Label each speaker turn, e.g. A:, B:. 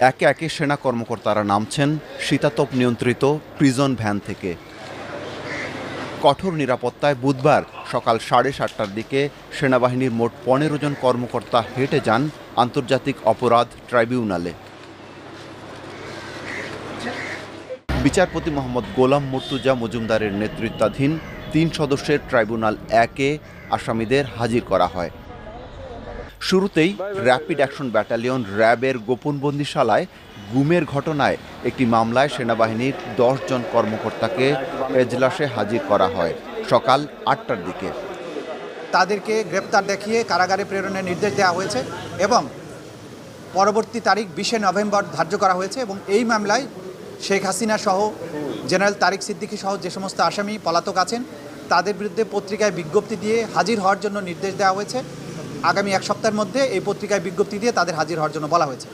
A: একে একে সেনা কর্মকর্তারা নামছেন শীতাতপ নিয়ন্ত্রিত প্রিজন ভ্যান থেকে। কঠোর নিরাপত্তায় বুধবার সকাল 7:30টার দিকে সেনাবাহিনীর মোট 15 জন কর্মকর্তা হেঁটে যান আন্তর্জাতিক অপরাধ ট্রাইব্যুনালে। বিচারপতি মোহাম্মদ গোলাম মুর্তুজা মজুমদারের নেতৃত্বাধীন 3 সদস্যের ট্রাইব্যুনাল 1-এ আসামিদের হাজির করা হয়। শুরুতেই র্যাপিড অ্যাকশন ব্যাটালিয়ন র্যাবের গোপন বন্দিশালায় গুমের ঘটনায় একটি মামলায় সেনাবাহিনীর 10 জন কর্মকর্তাকে এজলাসে হাজির করা হয় সকাল 8টার দিকে।
B: তাদেরকে গ্রেপ্তার দেখিয়ে কারাগারে প্রেরণের নির্দেশ দেওয়া হয়েছে এবং পরবর্তী তারিখ 20 নভেম্বর ধার্য করা হয়েছে এবং এই মামলায় শেখ হাসিনা সহ জেনারেল তারিক সিদ্দিকী সহ যে সমস্ত আসামি পলাতক আছেন তাদের বিরুদ্ধে পত্রিকায় বিজ্ঞপ্তি দিয়ে হাজির হওয়ার জন্য নির্দেশ দেওয়া হয়েছে। আগামী 1 সপ্তাহের মধ্যে এই পত্রিকায় বিজ্ঞপ্তি দিয়ে তাদের হাজির হওয়ার জন্য বলা হয়েছে।